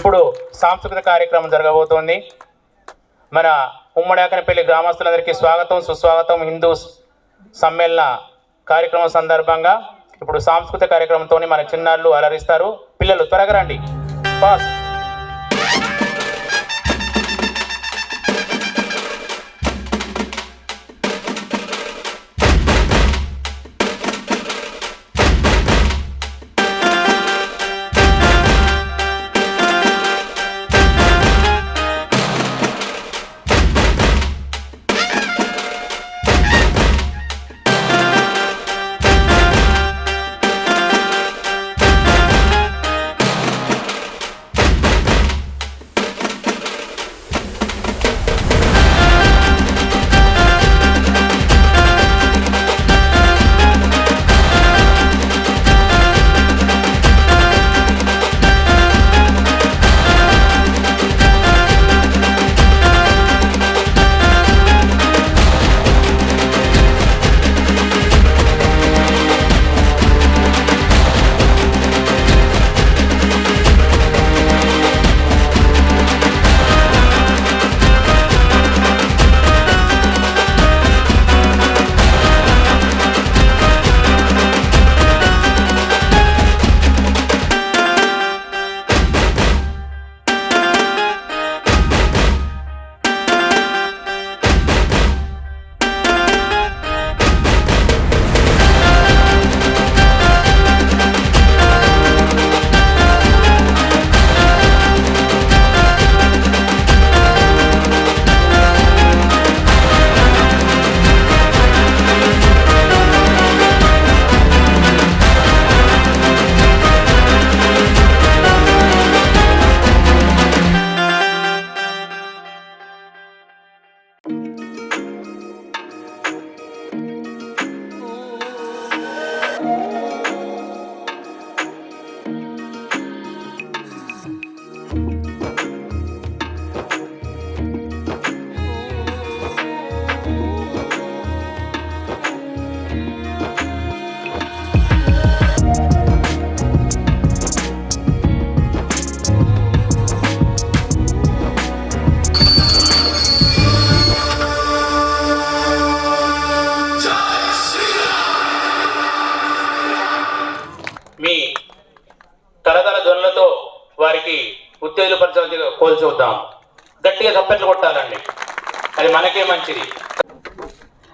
ఇప్పుడు సాంస్కృతిక కార్యక్రమం జరగబోతోంది. మన ఉమ్మడి ఆకనపల్లి గ్రామస్తులందరికీ స్వాగతం సుస్వాగతం. హిందూ సమ్మేళన కార్యక్రమం సందర్భంగా ఇప్పుడు సాంస్కృతిక కార్యక్రమంతో మన చిన్నారులు అలరిస్తారు. పిల్లలు త్వరగా రండి. ఫాస్ట్. మీ తరతర ధ్వనులతో వారికి ఉత్తేజపరచాల్సిందిగా కోల్చొద్దాం. గట్టిగా చప్పట్లు కొట్టాలండి, అది మనకే మంచిది.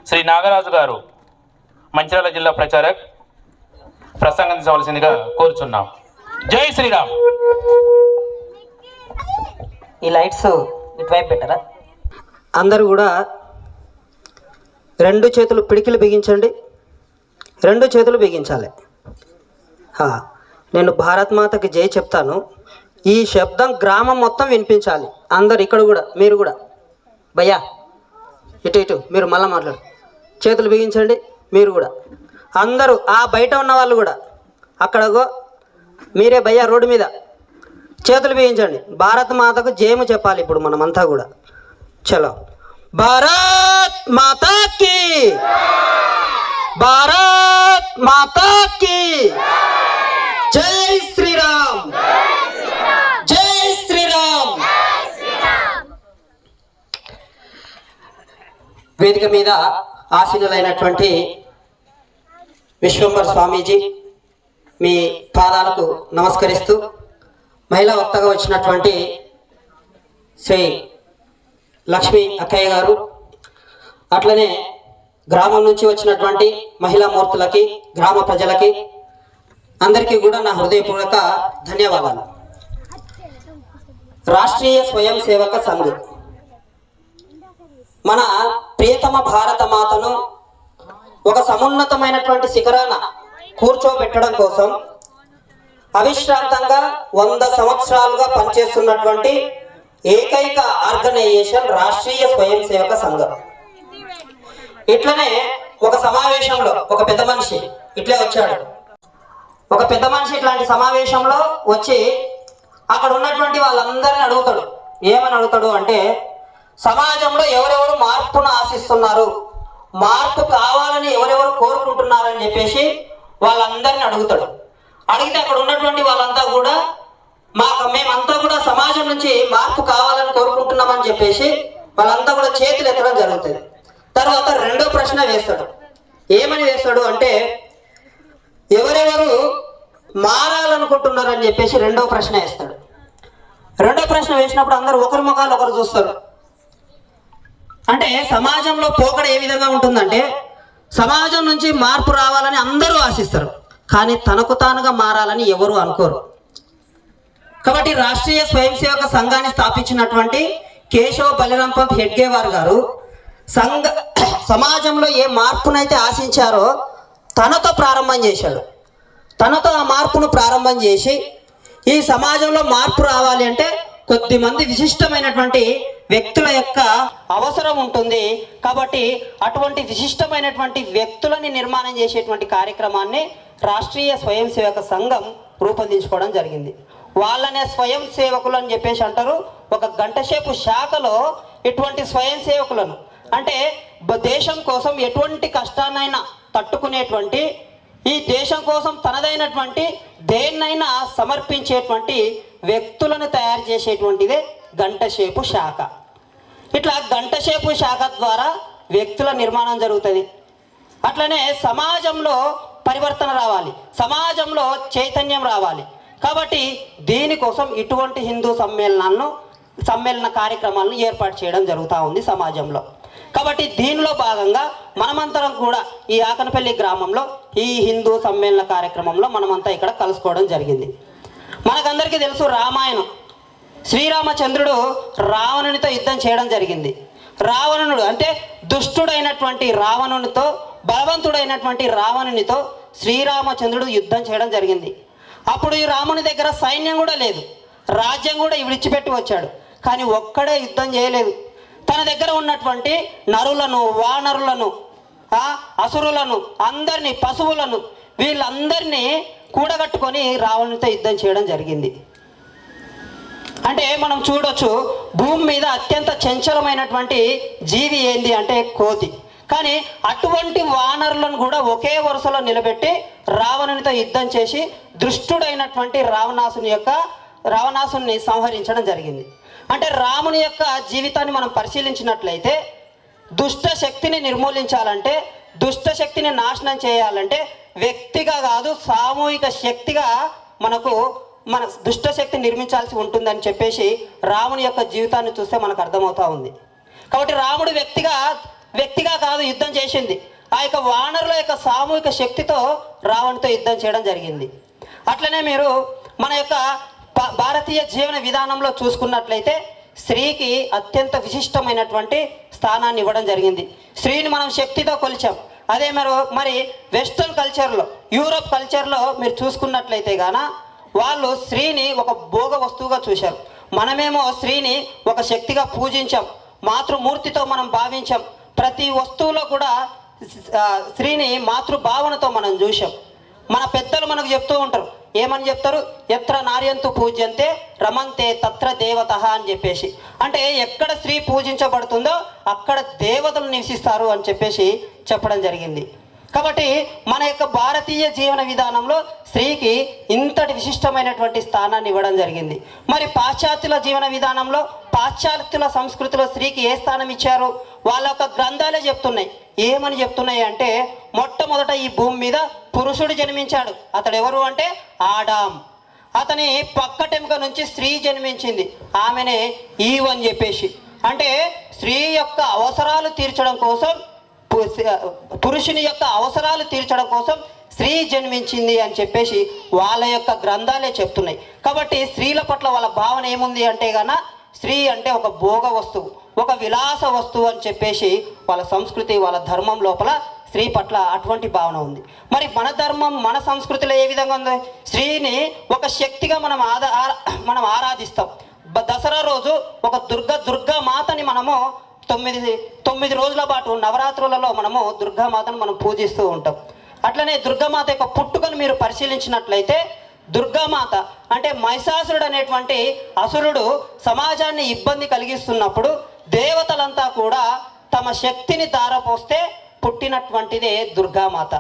శ్రీ నాగరాజు గారు మంచిర్యాల జిల్లా ప్రచారక్ ప్రసంగించవలసిందిగా కోరుచున్నాం. జై శ్రీరామ్. ఈ లైట్స్ ఇటువైపు పెట్టరా? అందరూ కూడా రెండు చేతులు పిడికిలు బిగించండి. రెండు చేతులు బిగించాలి. నేను భారత్ మాతకి జై చెప్తాను. ఈ శబ్దం గ్రామం మొత్తం వినిపించాలి. అందరు ఇక్కడ కూడా, మీరు కూడా భయ్యా ఇటు ఇటు మీరు మళ్ళీ మాట్లాడు. చేతులు బిగించండి. మీరు కూడా అందరూ, ఆ బయట ఉన్న వాళ్ళు కూడా అక్కడగో మీరే భయ్యా రోడ్డు మీద చేతులు బిగించండి. భారత్ మాతకు జయము చెప్పాలి ఇప్పుడు మనమంతా కూడా. చలో, భారత్ మాతాకి, భారత్ మాతాకి జై శ్రీరామ్, జై శ్రీరామ్. వేదిక మీద ఆసీనులైనటువంటి విశ్వంబర్ స్వామీజీ మీ పాదాలకు నమస్కరిస్తూ, మహిళా వక్తగా వచ్చినటువంటి శ్రీ లక్ష్మీ అక్కయ్య గారు, అట్లనే గ్రామం నుంచి వచ్చినటువంటి మహిళా మూర్తులకి, గ్రామ ప్రజలకి అందరికీ కూడా నా హృదయపూర్వక ధన్యవాదాలు. రాష్ట్రీయ స్వయం సేవక సంఘ్ మన ప్రియతమ భారత మాతను ఒక సమున్నతమైనటువంటి శిఖరాన కూర్చోబెట్టడం కోసం అవిశ్రాంతంగా 100 సంవత్సరాలుగా పనిచేస్తున్నటువంటి ఏకైక ఆర్గనైజేషన్ రాష్ట్రీయ స్వయం సేవక సంఘం. ఇట్లనే ఒక సమావేశంలో ఒక పెద్ద మనిషి ఇట్లే వచ్చాడు. ఒక పెద్ద మనిషి ఇట్లాంటి సమావేశంలో వచ్చి అక్కడ ఉన్నటువంటి వాళ్ళందరినీ అడుగుతాడు. ఏమని అడుగుతాడు అంటే, సమాజంలో ఎవరెవరు మార్పును ఆశిస్తున్నారు, మార్పు కావాలని ఎవరెవరు కోరుకుంటున్నారని చెప్పేసి వాళ్ళందరినీ అడుగుతాడు. అడిగితే అక్కడ ఉన్నటువంటి వాళ్ళంతా కూడా మేమంతా కూడా సమాజం నుంచి మార్పు కావాలని కోరుకుంటున్నామని చెప్పేసి వాళ్ళంతా కూడా చేతులు ఎత్తడం జరుగుతుంది. తర్వాత రెండో ప్రశ్న వేస్తాడు. ఏమని వేస్తాడు అంటే ఎవరెవరు మారాలనుకుంటున్నారు అని చెప్పేసి రెండో ప్రశ్న వేస్తాడు. రెండో ప్రశ్న వేసినప్పుడు అందరూ ఒకరి ముఖాలు ఒకరు చూస్తారు. అంటే సమాజంలో పోకడ ఏ విధంగా ఉంటుందంటే సమాజం నుంచి మార్పు రావాలని అందరూ ఆశిస్తారు, కానీ తనకు తానుగా మారాలని ఎవరు అనుకోరు. కాబట్టి రాష్ట్రీయ స్వయం సేవక సంఘాన్ని స్థాపించినటువంటి కేశవ్ బలిరామ్ పంత్ హెడ్గేవార్ గారు సమాజంలో ఏ మార్పునైతే ఆశించారో తనతో ప్రారంభం చేశాడు. తనతో ఆ మార్పును ప్రారంభం చేసి ఈ సమాజంలో మార్పు రావాలి అంటే కొద్దిమంది విశిష్టమైనటువంటి వ్యక్తుల యొక్క అవసరం ఉంటుంది. కాబట్టి అటువంటి విశిష్టమైనటువంటి వ్యక్తులని నిర్మాణం చేసేటువంటి కార్యక్రమాన్ని రాష్ట్రీయ స్వయం సేవక సంఘం రూపొందించుకోవడం జరిగింది. వాళ్ళనే స్వయం సేవకులు అని చెప్పేసి అంటారు. ఒక గంటసేపు శాఖలో ఇటువంటి స్వయం సేవకులను అంటే దేశం కోసం ఎటువంటి కష్టాన్నైనా తట్టుకునేటువంటి, ఈ దేశం కోసం తనదైనటువంటి దేన్నైనా సమర్పించేటువంటి వ్యక్తులను తయారు చేసేటువంటిదే గంటసేపు శాఖ. ఇట్లా గంటసేపు శాఖ ద్వారా వ్యక్తుల నిర్మాణం జరుగుతుంది. అట్లనే సమాజంలో పరివర్తన రావాలి, సమాజంలో చైతన్యం రావాలి. కాబట్టి దీనికోసం ఇటువంటి హిందూ సమ్మేళన కార్యక్రమాలను ఏర్పాటు చేయడం జరుగుతూ ఉంది సమాజంలో. కాబట్టి దీనిలో భాగంగా మనమంతరం కూడా ఈ ఆకనపల్లి గ్రామంలో ఈ హిందూ సమ్మేళన కార్యక్రమంలో మనమంతా ఇక్కడ కలుసుకోవడం జరిగింది. మనకందరికీ తెలుసు రామాయణం. శ్రీరామచంద్రుడు రావణునితో యుద్ధం చేయడం జరిగింది. రావణుడు అంటే దుష్టుడైనటువంటి రావణునితో, బలవంతుడైనటువంటి రావణునితో శ్రీరామచంద్రుడు యుద్ధం చేయడం జరిగింది. అప్పుడు ఈ రాముని దగ్గర సైన్యం కూడా లేదు, రాజ్యం కూడా విడిచిపెట్టి వచ్చాడు. కానీ ఒక్కడే యుద్ధం చేయలేదు. తన దగ్గర ఉన్నటువంటి నరులను, వానరులను, అసురులను, అందరినీ, పశువులను, వీళ్ళందరినీ కూడగట్టుకొని రావణునితో యుద్ధం చేయడం జరిగింది. అంటే మనం చూడొచ్చు, భూమి మీద అత్యంత చంచలమైనటువంటి జీవి ఏంది అంటే కోతి. కానీ అటువంటి వానరులను కూడా ఒకే వరుసలో నిలబెట్టి రావణునితో యుద్ధం చేసి దుష్టుడైనటువంటి రావణాసుని సంహరించడం జరిగింది. అంటే రాముని యొక్క జీవితాన్ని మనం పరిశీలించినట్లయితే దుష్ట శక్తిని నిర్మూలించాలంటే, దుష్ట శక్తిని నాశనం చేయాలంటే వ్యక్తిగా కాదు సామూహిక శక్తిగా మన దుష్ట శక్తి నిర్మించాల్సి ఉంటుందని చెప్పేసి రాముని యొక్క జీవితాన్ని చూస్తే మనకు అర్థమవుతా ఉంది. కాబట్టి రాముడు వ్యక్తిగా కాదు యుద్ధం చేసింది, ఆ యొక్క వానరుల యొక్క సామూహిక శక్తితో రావణుతో యుద్ధం చేయడం జరిగింది. అట్లనే మీరు మన యొక్క భారతీయ జీవన విధానంలో చూసుకున్నట్లయితే స్త్రీకి అత్యంత విశిష్టమైనటువంటి స్థానాన్ని ఇవ్వడం జరిగింది. స్త్రీని మనం శక్తితో కొలిచాం. అదే మరి వెస్ట్రన్ కల్చర్లో, యూరోప్ కల్చర్లో మీరు చూసుకున్నట్లయితే గాన వాళ్ళు స్త్రీని ఒక భోగ వస్తువుగా చూశారు. మనమేమో స్త్రీని ఒక శక్తిగా పూజించాం, మాతృమూర్తితో మనం భావించాం. ప్రతి వస్తువులో కూడా స్త్రీని మాతృభావనతో మనం చూసాం. మన పెద్దలు మనకు చెప్తూ ఉంటారు, ఏమని చెప్తారు? ఎత్ర నార్యంతు పూజ్యంతే రమంతే తత్ర దేవత అని చెప్పేసి. అంటే ఎక్కడ స్త్రీ పూజించబడుతుందో అక్కడ దేవతలు నివసిస్తారు అని చెప్పేసి చెప్పడం జరిగింది. కాబట్టి మన యొక్క భారతీయ జీవన విధానంలో స్త్రీకి ఇంతటి విశిష్టమైనటువంటి స్థానాన్ని ఇవ్వడం జరిగింది. మరి పాశ్చాత్యుల జీవన విధానంలో, పాశ్చాత్యుల సంస్కృతిలో స్త్రీకి ఏ స్థానం ఇచ్చారు? వాళ్ళ యొక్క గ్రంథాలే చెప్తున్నాయి. ఏమని చెప్తున్నాయి అంటే, మొట్టమొదట ఈ భూమి మీద పురుషుడు జన్మించాడు. అతడు ఎవరు అంటే ఆడాం. అతని పక్కటెముక నుంచి స్త్రీ జన్మించింది, ఆమెనే ఈవ్ అని చెప్పేసి. అంటే స్త్రీ యొక్క అవసరాలు తీర్చడం కోసం, పురుషుని యొక్క అవసరాలు తీర్చడం కోసం స్త్రీ జన్మించింది అని చెప్పేసి వాళ్ళ యొక్క గ్రంథాలే చెప్తున్నాయి. కాబట్టి స్త్రీల పట్ల వాళ్ళ భావన ఏముంది అంటే గాన స్త్రీ అంటే ఒక భోగ వస్తువు, ఒక విలాస వస్తువు అని చెప్పేసి వాళ్ళ సంస్కృతి, వాళ్ళ ధర్మం లోపల స్త్రీ పట్ల అటువంటి భావన ఉంది. మరి మన ధర్మం, మన సంస్కృతిలో ఏ విధంగా ఉంది? స్త్రీని ఒక శక్తిగా మనం ఆరాధిస్తాం. దసరా రోజు ఒక దుర్గా మాతని మనము 9 రోజుల పాటు నవరాత్రులలో మనము దుర్గామాతను మనం పూజిస్తూ ఉంటాం. అట్లనే దుర్గామాత యొక్క పుట్టుకను మీరు పరిశీలించినట్లయితే, దుర్గామాత అంటే మహిషాసురుడు అనేటువంటి అసురుడు సమాజాన్ని ఇబ్బంది కలిగిస్తున్నప్పుడు దేవతలంతా కూడా తమ శక్తిని ధారపోస్తే పుట్టినటువంటిదే దుర్గామాత.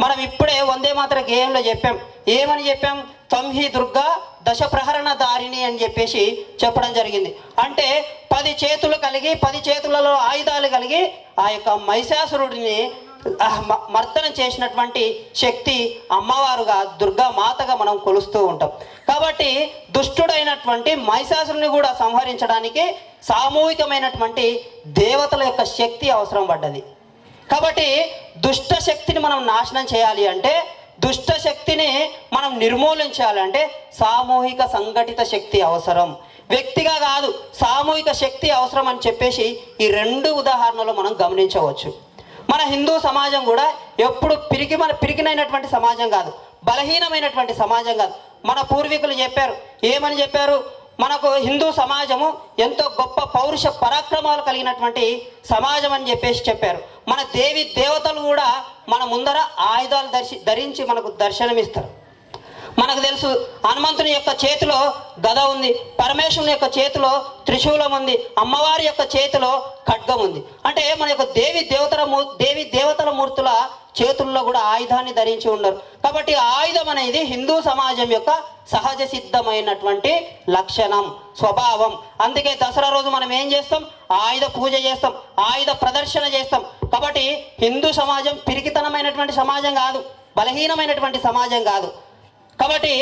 మనం ఇప్పుడే వందే మాతర గేయంలో చెప్పాం. ఏమని చెప్పాం? త్వంహి దుర్గా దశ ప్రహరణ దారిణి అని చెప్పేసి చెప్పడం జరిగింది. అంటే 10 చేతులు కలిగి 10 చేతులలో ఆయుధాలు కలిగి ఆ యొక్క మహిషాసురుడిని మర్దనం చేసినటువంటి శక్తి అమ్మవారుగా దుర్గా మాతగా మనం కొలుస్తూ ఉంటాం. కాబట్టి దుష్టుడైనటువంటి మహిషాసురుని కూడా సంహరించడానికి సామూహికమైనటువంటి దేవతల యొక్క శక్తి అవసరం పడ్డది. కాబట్టి దుష్ట శక్తిని మనం నాశనం చేయాలి అంటే, దుష్ట శక్తిని మనం నిర్మూలించాలంటే సామూహిక సంఘటిత శక్తి అవసరం, వ్యక్తిగా కాదు సామూహిక శక్తి అవసరం అని చెప్పేసి ఈ 2 ఉదాహరణలు మనం గమనించవచ్చు. మన హిందూ సమాజం కూడా ఎప్పుడు పిరికినైనటువంటి సమాజం కాదు, బలహీనమైనటువంటి సమాజం కాదు. మన పూర్వీకులు చెప్పారు, ఏమని చెప్పారు? మనకు హిందూ సమాజము ఎంతో గొప్ప పౌరుష పరాక్రమాలు కలిగినటువంటి సమాజం అని చెప్పేసి చెప్పారు. మన దేవి దేవతలు కూడా మన ముందర ఆయుధాలు ధరించి మనకు దర్శనమిస్తారు. మనకు తెలుసు, హనుమంతుని యొక్క చేతిలో గద ఉంది, పరమేశ్వరుని యొక్క చేతిలో త్రిశూలం ఉంది, అమ్మవారి యొక్క చేతిలో ఖడ్గం ఉంది. అంటే మన యొక్క దేవి దేవతల మూర్తుల చేతుల్లో కూడా ఆయుధాన్ని ధరించి ఉన్నారు. కాబట్టి ఆయుధం అనేది హిందూ సమాజం యొక్క సహజ సిద్ధమైనటువంటి లక్షణం, స్వభావం. అందుకే దసరా రోజు మనం ఏం చేస్తాం? ఆయుధ పూజ చేస్తాం, ఆయుధ ప్రదర్శన చేస్తాం. కాబట్టి హిందూ సమాజం పిరికితనమైనటువంటి సమాజం కాదు, బలహీనమైనటువంటి సమాజం కాదు. కాబట్టి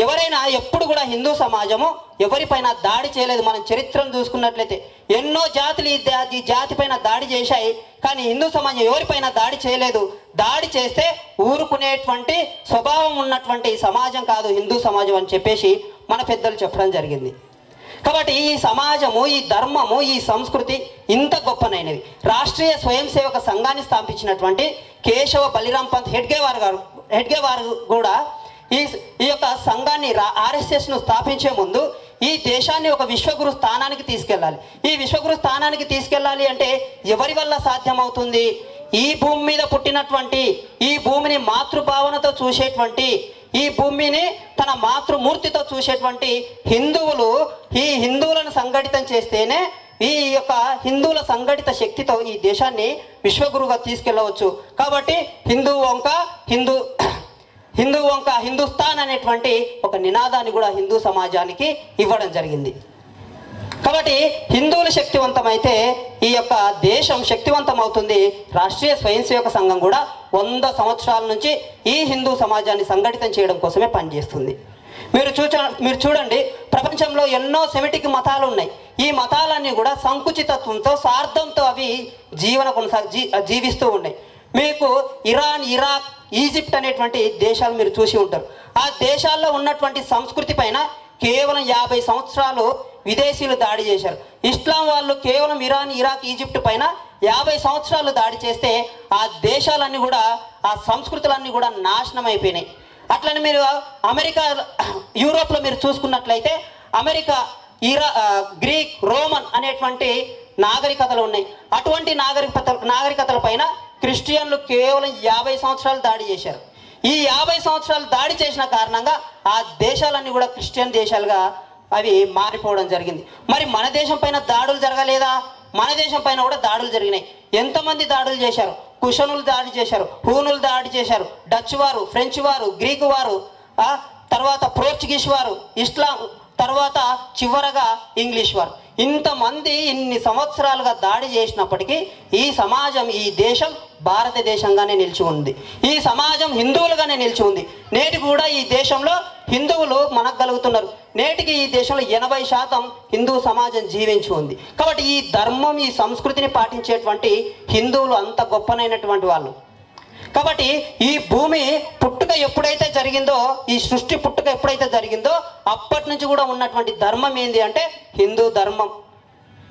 ఎవరైనా ఎప్పుడు కూడా హిందూ సమాజము ఎవరిపైన దాడి చేయలేదు. మనం చరిత్రను చూసుకున్నట్లయితే ఎన్నో జాతులు ఈ జాతిపైన దాడి చేశాయి, కానీ హిందూ సమాజం ఎవరిపైన దాడి చేయలేదు. దాడి చేస్తే ఊరుకునేటువంటి స్వభావం ఉన్నటువంటి సమాజం కాదు హిందూ సమాజం అని చెప్పేసి మన పెద్దలు చెప్పడం జరిగింది. కాబట్టి ఈ సమాజము, ఈ ధర్మము, ఈ సంస్కృతి ఇంత గొప్పనైనవి. రాష్ట్రీయ స్వయం సేవక సంఘాన్ని స్థాపించినటువంటి కేశవ బలిరాం పంత్ హెడ్గే వారు కూడా ఈ యొక్క సంఘాన్ని ఆర్ఎస్ఎస్ను స్థాపించే ముందు ఈ దేశాన్ని ఒక విశ్వగురు స్థానానికి తీసుకెళ్ళాలి. ఈ విశ్వగురు స్థానానికి తీసుకెళ్ళాలి అంటే ఎవరి వల్ల సాధ్యమవుతుంది? ఈ భూమి మీద పుట్టినటువంటి, ఈ భూమిని మాతృభావనతో చూసేటువంటి, ఈ భూమిని తన మాతృమూర్తితో చూసేటువంటి హిందువులు, ఈ హిందువులను సంఘటితం చేస్తేనే ఈ యొక్క హిందువుల సంఘటిత శక్తితో ఈ దేశాన్ని విశ్వగురుగా తీసుకెళ్ళవచ్చు. కాబట్టి హిందుస్థాన్ అనేటువంటి ఒక నినాదాన్ని కూడా హిందూ సమాజానికి ఇవ్వడం జరిగింది. కాబట్టి హిందువులు శక్తివంతమైతే ఈ యొక్క దేశం శక్తివంతం అవుతుంది. రాష్ట్రీయ స్వయం సేవక సంఘం కూడా 100 సంవత్సరాల నుంచి ఈ హిందూ సమాజాన్ని సంఘటితం చేయడం కోసమే పనిచేస్తుంది. మీరు చూడండి, ప్రపంచంలో ఎన్నో సెమిటిక్ మతాలు ఉన్నాయి. ఈ మతాలన్నీ కూడా సంకుచితత్వంతో, స్వార్థంతో అవి జీవిస్తూ ఉన్నాయి. మీకు ఇరాన్, ఇరాక్, ఈజిప్ట్ అనేటువంటి దేశాలు మీరు చూసి ఉంటారు. ఆ దేశాల్లో ఉన్నటువంటి సంస్కృతి పైన కేవలం 50 సంవత్సరాలు విదేశీయులు దాడి చేశారు. ఇస్లాం వాళ్ళు కేవలం ఇరాన్, ఇరాక్, ఈజిప్ట్ పైన 50 సంవత్సరాలు దాడి చేస్తే ఆ దేశాలన్నీ కూడా, ఆ సంస్కృతులన్నీ కూడా నాశనం అయిపోయినాయి. అట్లని మీరు అమెరికా, యూరోప్లో మీరు చూసుకున్నట్లయితే అమెరికా, గ్రీక్, రోమన్ అనేటువంటి నాగరికతలు ఉన్నాయి. అటువంటి నాగరికతల పైన క్రిస్టియన్లు కేవలం 50 సంవత్సరాలు దాడి చేశారు. ఈ 50 సంవత్సరాలు దాడి చేసిన కారణంగా ఆ దేశాలన్నీ కూడా క్రిస్టియన్ దేశాలుగా అవి మారిపోవడం జరిగింది. మరి మన దేశం పైన దాడులు జరగలేదా? మన దేశం పైన కూడా దాడులు జరిగినాయి. ఎంతమంది దాడులు చేశారు? కుషనులు దాడి చేశారు, హూనులు దాడి చేశారు, డచ్ వారు, ఫ్రెంచ్ వారు, గ్రీకు వారు, తర్వాత పోర్చుగీస్ వారు, ఇస్లాం, తర్వాత చివరగా ఇంగ్లీష్ వారు. ఇంతమంది ఇన్ని సంవత్సరాలుగా దాడి చేసినప్పటికీ ఈ సమాజం, ఈ దేశం భారతదేశంగానే నిలిచి ఉంది. ఈ సమాజం హిందువులుగానే నిలిచి ఉంది. నేటికి కూడా ఈ దేశంలో హిందువులు మనగలుగుతున్నారు. నేటికి ఈ దేశంలో 80% హిందూ సమాజం జీవించి ఉంది. కాబట్టి ఈ ధర్మం, ఈ సంస్కృతిని పాటించేటువంటి హిందువులు అంత గొప్పనైనటువంటి వాళ్ళు. కాబట్టి ఈ భూమి పుట్టుక ఎప్పుడైతే జరిగిందో, ఈ సృష్టి పుట్టుక ఎప్పుడైతే జరిగిందో అప్పటి నుంచి కూడా ఉన్నటువంటి ధర్మం ఏంది అంటే హిందూ ధర్మం.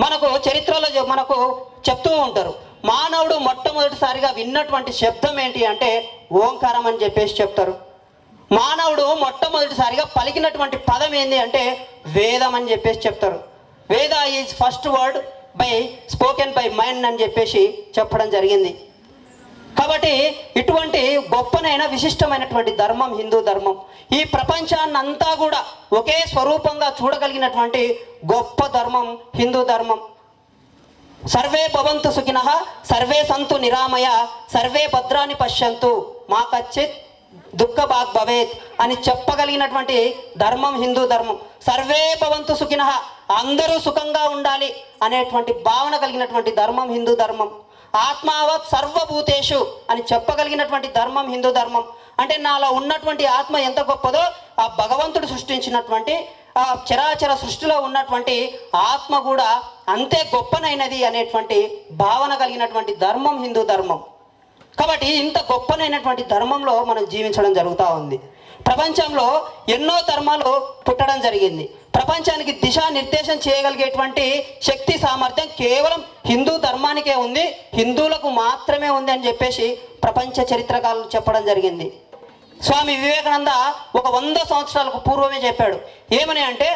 మనకు చరిత్రలో మనకు చెప్తూ ఉంటారు, మానవుడు మొట్టమొదటిసారిగా విన్నటువంటి శబ్దం ఏంటి అంటే ఓంకారం అని చెప్పేసి చెప్తారు. మానవుడు మొట్టమొదటిసారిగా పలికినటువంటి పదం ఏంది అంటే వేదం అని చెప్పేసి చెప్తారు. వేద is first word spoken by mind అని చెప్పేసి చెప్పడం జరిగింది. కాబట్టి ఇటువంటి గొప్పనైన విశిష్టమైనటువంటి ధర్మం హిందూ ధర్మం. ఈ ప్రపంచాన్నంతా కూడా ఒకే స్వరూపంగా చూడగలిగినటువంటి గొప్ప ధర్మం హిందూ ధర్మం. సర్వే భవంతు సుఖినః, సర్వే సంతు నిరామయ, సర్వే భద్రాని పశ్యంతు, మా కచ్చిత్ దుఃఖ భాగ్ భవేత్ అని చెప్పగలిగినటువంటి ధర్మం హిందూ ధర్మం. సర్వే భవంతు సుఖినః, అందరూ సుఖంగా ఉండాలి అనేటువంటి భావన కలిగినటువంటి ధర్మం హిందూ ధర్మం. ఆత్మావత్ సర్వభూతేషు అని చెప్పగలిగినటువంటి ధర్మం హిందూ ధర్మం. అంటే నాలో ఉన్నటువంటి ఆత్మ ఎంత గొప్పదో ఆ భగవంతుడు సృష్టించినటువంటి ఆ చరాచర సృష్టిలో ఉన్నటువంటి ఆత్మ కూడా అంతే గొప్పనైనది అనేటువంటి భావన కలిగినటువంటి ధర్మం హిందూ ధర్మం. కాబట్టి ఇంత గొప్పనైనటువంటి ధర్మంలో మనం జీవించడం జరుగుతూ ఉంది. ప్రపంచంలో ఎన్నో ధర్మాలు పుట్టడం జరిగింది. ప్రపంచానికి దిశానిర్దేశం చేయగలిగేటువంటి శక్తి సామర్థ్యం కేవలం హిందూ ధర్మానికే ఉంది, హిందువులకు మాత్రమే ఉంది అని చెప్పేసి ప్రపంచ చరిత్రకారులు చెప్పడం జరిగింది. స్వామి వివేకానంద ఒక 100 సంవత్సరాలకు పూర్వమే చెప్పాడు. ఏమని అంటే,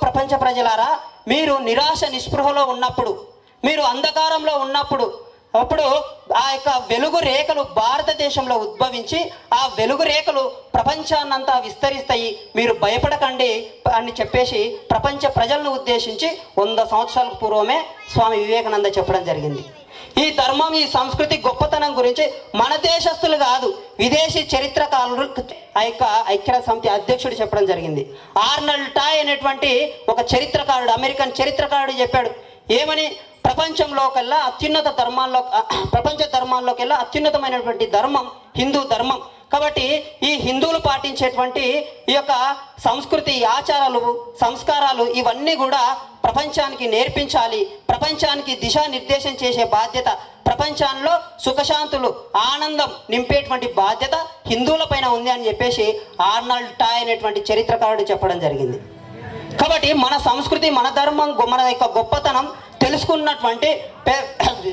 ప్రపంచ ప్రజలారా, మీరు నిరాశ నిస్పృహలో ఉన్నప్పుడు, మీరు అంధకారంలో ఉన్నప్పుడు, అప్పుడు ఆ యొక్క వెలుగు రేఖలు భారతదేశంలో ఉద్భవించి ఆ వెలుగు రేఖలు ప్రపంచాన్నంతా విస్తరిస్తాయి, మీరు భయపడకండి అని చెప్పేసి ప్రపంచ ప్రజలను ఉద్దేశించి 100 సంవత్సరాల పూర్వమే స్వామి వివేకానంద చెప్పడం జరిగింది. ఈ ధర్మం, ఈ సంస్కృతి గొప్పతనం గురించి మన దేశస్తులు కాదు, విదేశీ చరిత్రకారులు ఆ యొక్క ఐక్యరాజ్య సమితి అధ్యక్షుడు చెప్పడం జరిగింది. ఆర్నల్డ్ టాయ్ అనేటువంటి ఒక చరిత్రకారుడు, అమెరికన్ చరిత్రకారుడు చెప్పాడు. ఏమని? ప్రపంచ ధర్మాల్లోకెల్లా అత్యున్నతమైనటువంటి ధర్మం హిందూ ధర్మం. కాబట్టి ఈ హిందువులు పాటించేటువంటి ఈ యొక్క సంస్కృతి, ఆచారాలు, సంస్కారాలు ఇవన్నీ కూడా ప్రపంచానికి నేర్పించాలి. ప్రపంచానికి దిశానిర్దేశం చేసే బాధ్యత, ప్రపంచంలో సుఖశాంతులు, ఆనందం నింపేటువంటి బాధ్యత హిందువుల పైన ఉంది అని చెప్పేసి ఆర్నాల్డ్ టాయ్ అనేటువంటి చరిత్రకారుడు చెప్పడం జరిగింది. కాబట్టి మన సంస్కృతి, మన ధర్మం, మన యొక్క గొప్పతనం తెలుసుకున్నటువంటి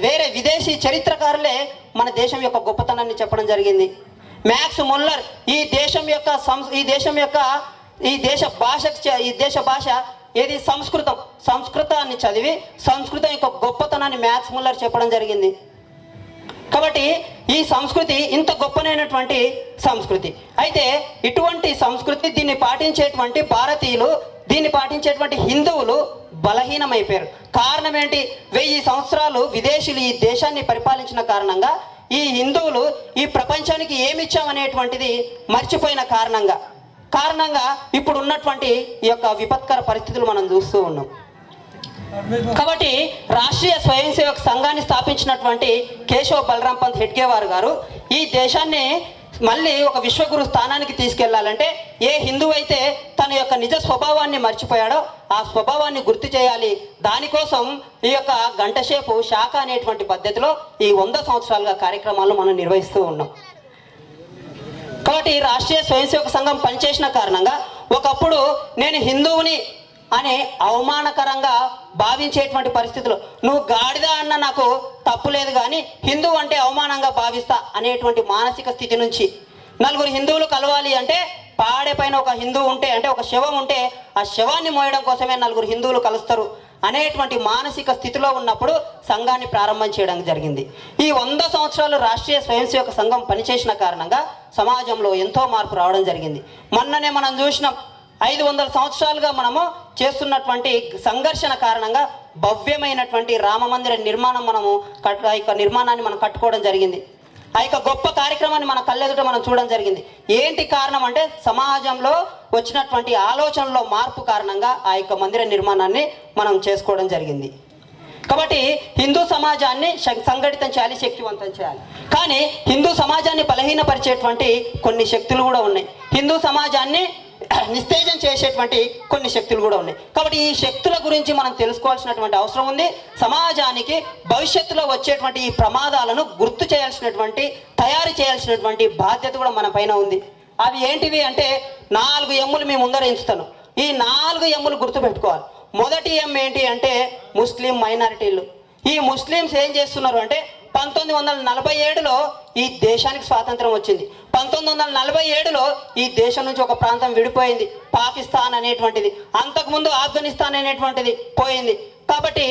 వేరే విదేశీ చరిత్రకారులే మన దేశం యొక్క గొప్పతనాన్ని చెప్పడం జరిగింది. మ్యాక్స్ ముల్లర్ ఈ దేశ భాష ఏది? సంస్కృతాన్ని చదివి సంస్కృతం యొక్క గొప్పతనాన్ని మ్యాక్స్ ముల్లర్ చెప్పడం జరిగింది. కాబట్టి ఈ సంస్కృతి ఇంత గొప్పనైనటువంటి సంస్కృతి. అయితే ఇటువంటి సంస్కృతి, దీన్ని పాటించేటువంటి భారతీయులు, దీన్ని పాటించేటువంటి హిందువులు బలహీనమైపోయారు. కారణం ఏంటి? 1000 సంవత్సరాలు విదేశీయులు ఈ దేశాన్ని పరిపాలించిన కారణంగా ఈ హిందువులు ఈ ప్రపంచానికి ఏమిచ్చామనేటువంటిది మర్చిపోయిన కారణంగా ఇప్పుడు ఉన్నటువంటి ఈ యొక్క విపత్కర పరిస్థితులు మనం చూస్తూ ఉన్నాం. కాబట్టి రాష్ట్రీయ స్వయం సేవక సంఘాన్ని స్థాపించినటువంటి కేశవ్ బలరాం పంత్ హెడ్గేవార్ గారు ఈ దేశాన్ని మళ్ళీ ఒక విశ్వగురు స్థానానికి తీసుకెళ్లాలంటే, ఏ హిందువు అయితే తన యొక్క నిజ స్వభావాన్ని మర్చిపోయాడో ఆ స్వభావాన్ని గుర్తు చేయాలి. దానికోసం ఈ యొక్క గంటసేపు శాఖ అనేటువంటి పద్ధతిలో ఈ 100 సంవత్సరాలుగా కార్యక్రమాలను మనం నిర్వహిస్తూ ఉన్నాం. కాబట్టి రాష్ట్రీయ స్వయం సేవక సంఘం పనిచేసిన కారణంగా ఒకప్పుడు నేను హిందువుని అనే అవమానకరంగా భావించేటువంటి పరిస్థితులు, నువ్వు గాడిద అన్న నాకు తప్పు లేదు కానీ హిందువు అంటే అవమానంగా భావిస్తా అనేటువంటి మానసిక స్థితి నుంచి, నలుగురు హిందువులు కలవాలి అంటే పాడే పైన ఒక హిందువు ఉంటే, అంటే ఒక శవం ఉంటే ఆ శవాన్ని మోయడం కోసమే నలుగురు హిందువులు కలుస్తారు అనేటువంటి మానసిక స్థితిలో ఉన్నప్పుడు సంఘాన్ని ప్రారంభం చేయడం జరిగింది. ఈ 100 సంవత్సరాలు రాష్ట్రీయ స్వయం సేవక సంఘం పనిచేసిన కారణంగా సమాజంలో ఎంతో మార్పు రావడం జరిగింది. మొన్ననే మనం చూసినాం, 500 సంవత్సరాలుగా మనము చేస్తున్నటువంటి సంఘర్షణ కారణంగా భవ్యమైనటువంటి రామ మందిర నిర్మాణాన్ని మనం కట్టుకోవడం జరిగింది. ఆ యొక్క గొప్ప కార్యక్రమాన్ని మన కళ్ళెదుట మనం చూడడం జరిగింది. ఏంటి కారణం అంటే, సమాజంలో వచ్చినటువంటి ఆలోచనలో మార్పు కారణంగా ఆ యొక్క మందిర నిర్మాణాన్ని మనం చేసుకోవడం జరిగింది. కాబట్టి హిందూ సమాజాన్ని సంఘటితం చేయాలి, శక్తివంతం చేయాలి. కానీ హిందూ సమాజాన్ని బలహీనపరిచేటువంటి కొన్ని శక్తులు కూడా ఉన్నాయి, హిందూ సమాజాన్ని నిస్తేజం చేసేటువంటి కొన్ని శక్తులు కూడా ఉన్నాయి. కాబట్టి ఈ శక్తుల గురించి మనం తెలుసుకోవాల్సినటువంటి అవసరం ఉంది. సమాజానికి భవిష్యత్తులో వచ్చేటువంటి ఈ ప్రమాదాలను గుర్తు చేయాల్సినటువంటి, తయారు చేయాల్సినటువంటి బాధ్యత కూడా మన పైన ఉంది. అవి ఏంటివి అంటే 4 ఎమ్ములు మీ ముందర ఎంచుతాను. ఈ 4 ఎమ్ములు గుర్తుపెట్టుకోవాలి. మొదటి ఎమ్ ఏంటి అంటే ముస్లిం మైనారిటీలు. ఈ ముస్లిమ్స్ ఏం చేస్తున్నారు అంటే, 1947లో ఈ దేశానికి స్వాతంత్రం వచ్చింది. 1947లో ఈ దేశం నుంచి ఒక ప్రాంతం విడిపోయింది, పాకిస్తాన్ అనేటువంటిది. అంతకుముందు ఆఫ్ఘనిస్తాన్ అనేటువంటిది పోయింది. కాబట్టి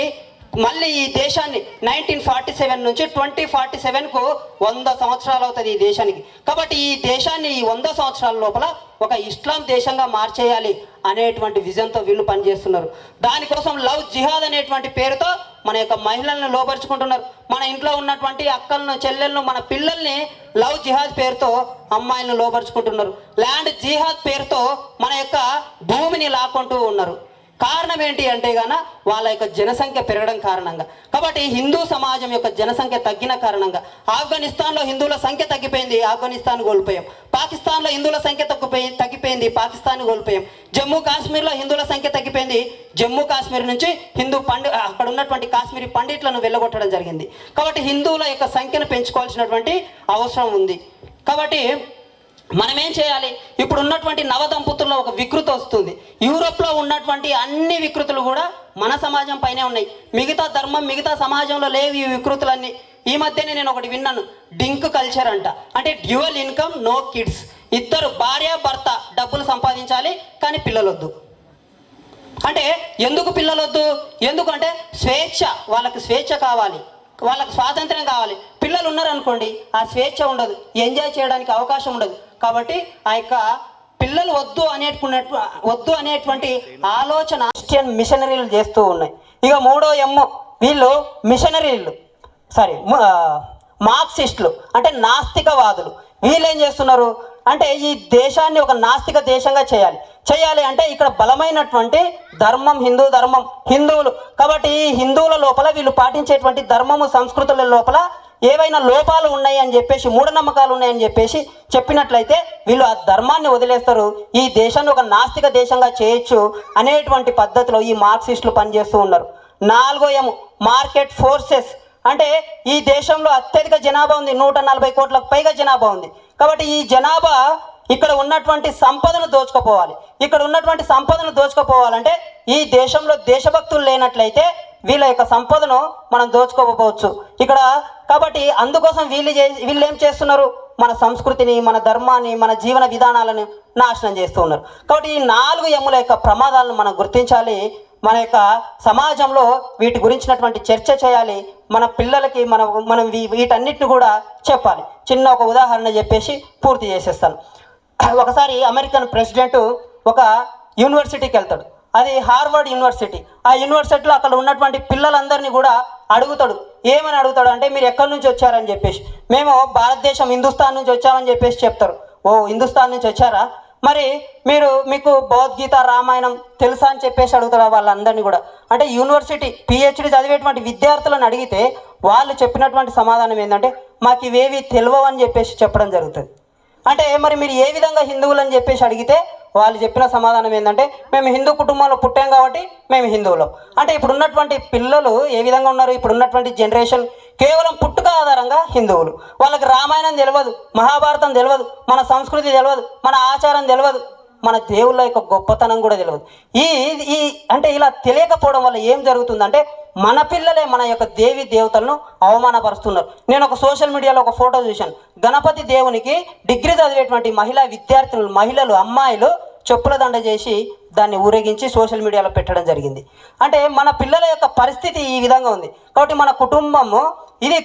మళ్ళీ ఈ దేశాన్ని 1947 నుంచి 2047కు 100 సంవత్సరాలు అవుతుంది ఈ దేశానికి. కాబట్టి ఈ దేశాన్ని ఈ 100 సంవత్సరాల లోపల ఒక ఇస్లాం దేశంగా మార్చేయాలి అనేటువంటి విజన్తో వీళ్ళు పనిచేస్తున్నారు. దానికోసం లవ్ జిహాద్ అనేటువంటి పేరుతో మన యొక్క మహిళలను లోపరుచుకుంటున్నారు. మన ఇంట్లో ఉన్నటువంటి అక్కలను, చెల్లెలను, మన పిల్లల్ని లవ్ జిహాద్ పేరుతో అమ్మాయిలను లోపరుచుకుంటున్నారు. ల్యాండ్ జిహాద్ పేరుతో మన యొక్క భూమిని లాక్కుంటూ ఉన్నారు. కారణం ఏంటి అంటే గాన వాళ్ళ యొక్క జనసంఖ్య పెరగడం కారణంగా. కాబట్టి హిందూ సమాజం యొక్క జనసంఖ్య తగ్గిన కారణంగా ఆఫ్ఘనిస్తాన్లో హిందువుల సంఖ్య తగ్గిపోయింది, ఆఫ్ఘనిస్తాన్ కోల్పోయాం. పాకిస్తాన్లో హిందువుల సంఖ్య తగ్గిపోయింది, పాకిస్తాన్ కోల్పోయాం. జమ్మూ కాశ్మీర్లో హిందువుల సంఖ్య తగ్గిపోయింది, జమ్మూ కాశ్మీర్ నుంచి అక్కడ ఉన్నటువంటి కాశ్మీరీ పండిట్లను వెళ్ళగొట్టడం జరిగింది. కాబట్టి హిందువుల యొక్క సంఖ్యను పెంచుకోవాల్సినటువంటి అవసరం ఉంది. కాబట్టి మనం ఏం చేయాలి? ఇప్పుడు ఉన్నటువంటి నవదంపతుల్లో ఒక వికృతి వస్తుంది. యూరోప్లో ఉన్నటువంటి అన్ని వికృతులు కూడా మన సమాజం పైనే ఉన్నాయి. మిగతా ధర్మం, మిగతా సమాజంలో లేవు ఈ వికృతులన్నీ. ఈ మధ్యనే నేను ఒకటి విన్నాను, డింక్ కల్చర్ అంట. అంటే డ్యూయల్ ఇన్కమ్ నో కిడ్స్. ఇద్దరు భార్య భర్త డబ్బులు సంపాదించాలి కానీ పిల్లలొద్దు. అంటే ఎందుకు పిల్లలొద్దు? ఎందుకంటే స్వేచ్ఛ, వాళ్ళకి స్వేచ్ఛ కావాలి, వాళ్ళకి స్వాతంత్ర్యం కావాలి. పిల్లలు ఉన్నారనుకోండి, ఆ స్వేచ్ఛ ఉండదు, ఎంజాయ్ చేయడానికి అవకాశం ఉండదు. కాబట్టి ఆ యొక్క పిల్లలు వద్దు అనేటువంటి ఆలోచన క్రిస్టియన్ మిషనరీలు చేస్తూ ఉన్నాయి. ఇక 3వ ఎమ్ము వీళ్ళు మిషనరీలు, మార్క్సిస్టులు అంటే నాస్తికవాదులు. వీళ్ళు ఏం చేస్తున్నారు అంటే ఈ దేశాన్ని ఒక నాస్తిక దేశంగా చేయాలి అంటే ఇక్కడ బలమైనటువంటి ధర్మం హిందూ ధర్మం, హిందువులు. కాబట్టి ఈ హిందువుల లోపల వీళ్ళు పాటించేటువంటి ధర్మము, సంస్కృతుల లోపల ఏవైనా లోపాలు ఉన్నాయి అని చెప్పేసి, మూఢనమ్మకాలు ఉన్నాయని చెప్పేసి చెప్పినట్లయితే వీళ్ళు ఆ ధర్మాన్ని వదిలేస్తారు. ఈ దేశాన్ని ఒక నాస్తిక దేశంగా చేయొచ్చు అనేటువంటి పద్ధతిలో ఈ మార్క్సిస్టులు పనిచేస్తూ ఉన్నారు. 4వ ఎము మార్కెట్ ఫోర్సెస్. అంటే ఈ దేశంలో అత్యధిక జనాభా ఉంది, 140 కోట్లకు పైగా జనాభా ఉంది. కాబట్టి ఈ జనాభా ఇక్కడ ఉన్నటువంటి సంపదను దోచుకోపోవాలంటే ఈ దేశంలో దేశభక్తులు లేనట్లయితే వీళ్ళ యొక్క సంపదను మనం దోచుకోకపోవచ్చు ఇక్కడ. కాబట్టి అందుకోసం వీళ్ళు ఏం చేస్తున్నారు? మన సంస్కృతిని, మన ధర్మాన్ని, మన జీవన విధానాలను నాశనం చేస్తూ ఉన్నారు. కాబట్టి ఈ 4 ఎమ్ముల యొక్క ప్రమాదాలను మనం గుర్తించాలి. మన యొక్క సమాజంలో వీటి గురించినటువంటి చర్చ చేయాలి. మన పిల్లలకి మనం వీటన్నిటిని కూడా చెప్పాలి. చిన్న ఒక ఉదాహరణ చెప్పేసి పూర్తి చేసేస్తాను. ఒకసారి అమెరికన్ ప్రెసిడెంట్ ఒక యూనివర్సిటీకి వెళ్తాడు. అది హార్వర్డ్ యూనివర్సిటీ. ఆ యూనివర్సిటీలో అక్కడ ఉన్నటువంటి పిల్లలందరినీ కూడా ఏమని అడుగుతాడు అంటే, మీరు ఎక్కడి నుంచి వచ్చారని చెప్పేసి. మేము భారతదేశం హిందుస్థాన్ నుంచి వచ్చామని చెప్పేసి చెప్తారు. ఓ, హిందుస్థాన్ నుంచి వచ్చారా? మరి మీకు భగవద్గీత, రామాయణం తెలుసా అని చెప్పేసి అడుగుతారు వాళ్ళందరినీ కూడా. అంటే యూనివర్సిటీ PhD చదివేటువంటి విద్యార్థులను అడిగితే వాళ్ళు చెప్పినటువంటి సమాధానం ఏంటంటే, మాకు ఇవేవి తెలియవు అని చెప్పేసి చెప్పడం జరుగుతుంది. అంటే మరి మీరు ఏ విధంగా హిందువులు అని చెప్పేసి అడిగితే వాళ్ళు చెప్పిన సమాధానం ఏంటంటే, మేము హిందూ కుటుంబంలో పుట్టాం కాబట్టి మేము హిందువులు. అంటే ఇప్పుడు ఉన్నటువంటి పిల్లలు ఏ విధంగా ఉన్నారు? ఇప్పుడు ఉన్నటువంటి జనరేషన్ కేవలం పుట్టుక ఆధారంగా హిందువులు. వాళ్ళకి రామాయణం తెలియదు, మహాభారతం తెలియదు, మన సంస్కృతి తెలియదు, మన ఆచారం తెలియదు, మన దేవుళ్ళ యొక్క గొప్పతనం కూడా తెలియదు. అంటే ఇలా తెలియకపోవడం వల్ల ఏం జరుగుతుందంటే, మన పిల్లలే మన యొక్క దేవి దేవతలను అవమానపరుస్తున్నారు. నేను ఒక సోషల్ మీడియాలో ఒక ఫోటో చూశాను. గణపతి దేవునికి డిగ్రీ చదివేటువంటి మహిళలు, అమ్మాయిలు చెప్పుల దండ చేసి దాన్ని ఊరేగించి సోషల్ మీడియాలో పెట్టడం జరిగింది. అంటే మన పిల్లల యొక్క పరిస్థితి ఈ విధంగా ఉంది. కాబట్టి మన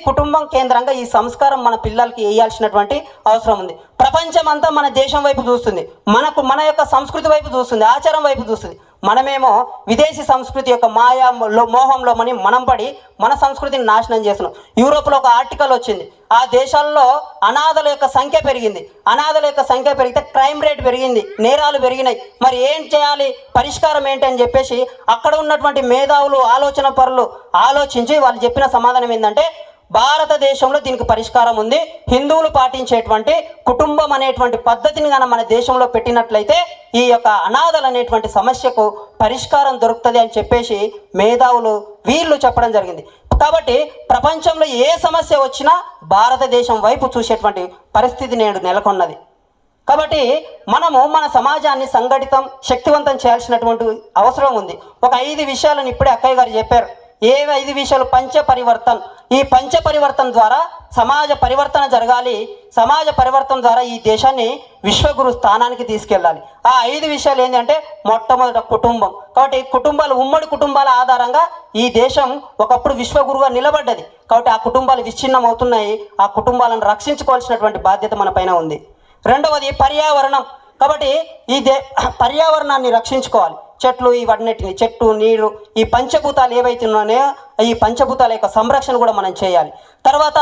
కుటుంబం కేంద్రంగా ఈ సంస్కారం మన పిల్లలకి వేయాల్సినటువంటి అవసరం ఉంది. ప్రపంచం అంతా మన దేశం వైపు చూస్తుంది, మన యొక్క సంస్కృతి వైపు చూస్తుంది, ఆచారం వైపు చూస్తుంది. మనమేమో విదేశీ సంస్కృతి యొక్క మోహంలో మనం పడి మన సంస్కృతిని నాశనం చేస్తున్నాం. యూరోప్లో ఒక ఆర్టికల్ వచ్చింది, ఆ దేశాల్లో అనాథల యొక్క సంఖ్య పెరిగింది. అనాథల యొక్క సంఖ్య పెరిగితే క్రైమ్ రేట్ పెరిగింది, నేరాలు పెరిగినాయి. మరి ఏం చేయాలి, పరిష్కారం ఏంటి అని చెప్పేసి అక్కడ ఉన్నటువంటి మేధావులు, ఆలోచన పరులు ఆలోచించి వాళ్ళు చెప్పిన సమాధానం ఏంటంటే, భారతదేశంలో దీనికి పరిష్కారం ఉంది. హిందువులు పాటించేటువంటి కుటుంబం అనేటువంటి పద్ధతిని కనుక మన దేశంలో పెట్టినట్లయితే ఈ యొక్క అనాథలు అనేటువంటి సమస్యకు పరిష్కారం దొరుకుతుంది అని చెప్పేసి మేధావులు వీళ్ళు చెప్పడం జరిగింది. కాబట్టి ప్రపంచంలో ఏ సమస్య వచ్చినా భారతదేశం వైపు చూసేటువంటి పరిస్థితి నేడు నెలకొన్నది. కాబట్టి మనము మన సమాజాన్ని సంఘటితం, శక్తివంతం చేయాల్సినటువంటి అవసరం ఉంది. ఒక 5 విషయాలను ఇప్పుడే అక్కయ్య గారు చెప్పారు. ఏ 5 విషయాలు? పంచ పరివర్తన్. ఈ పంచ పరివర్తన ద్వారా సమాజ పరివర్తన జరగాలి. సమాజ పరివర్తన ద్వారా ఈ దేశాన్ని విశ్వగురు స్థానానికి తీసుకెళ్ళాలి. ఆ 5 విషయాలు ఏంటంటే మొట్టమొదట కుటుంబం. కాబట్టి కుటుంబాలు, ఉమ్మడి కుటుంబాల ఆధారంగా ఈ దేశం ఒకప్పుడు విశ్వగురుగా నిలబడ్డది. కాబట్టి ఆ కుటుంబాలు విచ్ఛిన్నం అవుతున్నాయి. ఆ కుటుంబాలను రక్షించుకోవాల్సినటువంటి బాధ్యత మన పైన ఉంది. రెండవది పర్యావరణం. కాబట్టి ఈ పర్యావరణాన్ని రక్షించుకోవాలి. చెట్లు, ఇవన్నిటిని, చెట్టు, నీరు, ఈ పంచభూతాలు ఏవైతే ఉన్నాయో ఈ పంచభూతాల యొక్క సంరక్షణ కూడా మనం చేయాలి. తర్వాత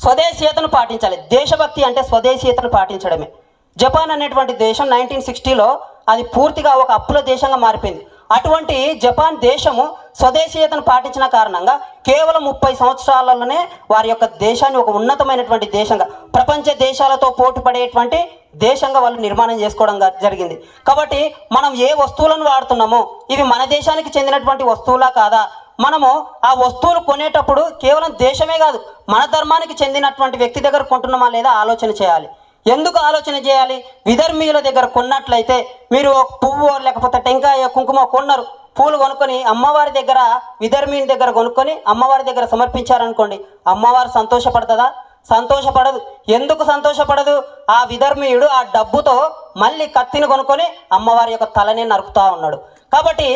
స్వదేశీయతను పాటించాలి. దేశభక్తి అంటే స్వదేశీయతను పాటించడమే. జపాన్ అనేటువంటి దేశం 1960లో అది పూర్తిగా ఒక అప్పుల దేశంగా మారిపోయింది. అటువంటి జపాన్ దేశము స్వదేశీయతను పాటించిన కారణంగా కేవలం 30 సంవత్సరాలలోనే వారి యొక్క దేశాన్ని ఒక ఉన్నతమైనటువంటి దేశంగా, ప్రపంచ దేశాలతో పోటీ పడేటువంటి దేశంగా వాళ్ళు నిర్మాణం చేసుకోవడం జరిగింది. కాబట్టి మనం ఏ వస్తువులను వాడుతున్నామో ఇవి మన దేశానికి చెందినటువంటి వస్తువులా కాదా? మనము ఆ వస్తువులు కొనేటప్పుడు కేవలం దేశమే కాదు, మన ధర్మానికి చెందినటువంటి వ్యక్తి దగ్గర కొంటున్నామా లేదా ఆలోచన చేయాలి. ఎందుకు ఆలోచన చేయాలి? విధర్మీయుల దగ్గర కొన్నట్లయితే మీరు పువ్వు లేకపోతే టెంకాయ, కుంకుమ కొన్నారు, పూలు కొనుక్కొని అమ్మవారి దగ్గర, విధర్మీయుని దగ్గర కొనుక్కొని అమ్మవారి దగ్గర సమర్పించారనుకోండి, అమ్మవారు సంతోషపడుతుందా? సంతోషపడదు. ఎందుకు సంతోషపడదు? ఆ విధర్మీయుడు ఆ డబ్బుతో మళ్ళీ కత్తిని కొనుక్కొని అమ్మవారి యొక్క తలనే నరుకుతా ఉన్నాడు. కాబట్టి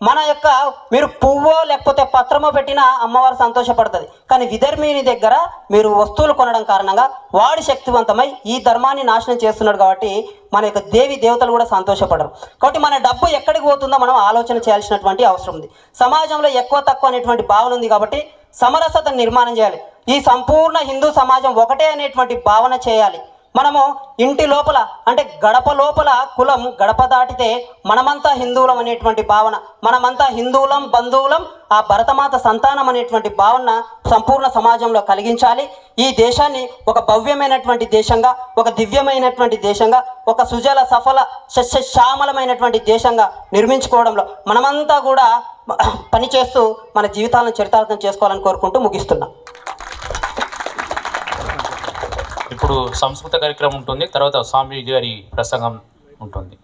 మన యొక్క మీరు పువ్వో లేకపోతే పత్రమో పెట్టినా అమ్మవారు సంతోషపడుతుంది. కానీ విధర్మీయుని దగ్గర మీరు వస్తువులు కొనడం కారణంగా వాడు శక్తివంతమై ఈ ధర్మాన్ని నాశనం చేస్తున్నాడు. కాబట్టి మన యొక్క దేవి దేవతలు కూడా సంతోషపడరు. కాబట్టి మన డబ్బు ఎక్కడికి పోతుందో మనం ఆలోచన చేయాల్సినటువంటి అవసరం ఉంది. సమాజంలో ఎక్కువ తక్కువ అనేటువంటి భావన ఉంది. కాబట్టి సమరసతను నిర్మాణం చేయాలి. ఈ సంపూర్ణ హిందూ సమాజం ఒకటే అనేటువంటి భావన చేయాలి. మనము ఇంటి లోపల అంటే గడప లోపల కులం గడప దాటితే మనమంతా హిందువులం అనేటువంటి భావన, మనమంతా హిందువులం, బంధువులం, ఆ భరతమాత సంతానం అనేటువంటి భావన సంపూర్ణ సమాజంలో కలిగించాలి. ఈ దేశాన్ని ఒక భవ్యమైనటువంటి దేశంగా, ఒక దివ్యమైనటువంటి దేశంగా, ఒక సుజల సఫల సస్యశ్యామలమైనటువంటి దేశంగా నిర్మించుకోవడంలో మనమంతా కూడా పనిచేస్తూ మన జీవితాలను చరితార్థం చేసుకోవాలని కోరుకుంటూ ముగిస్తున్నాం. ఇప్పుడు సంస్కృత కార్యక్రమం ఉంటుంది, తర్వాత స్వామి గారి ప్రసంగం ఉంటుంది.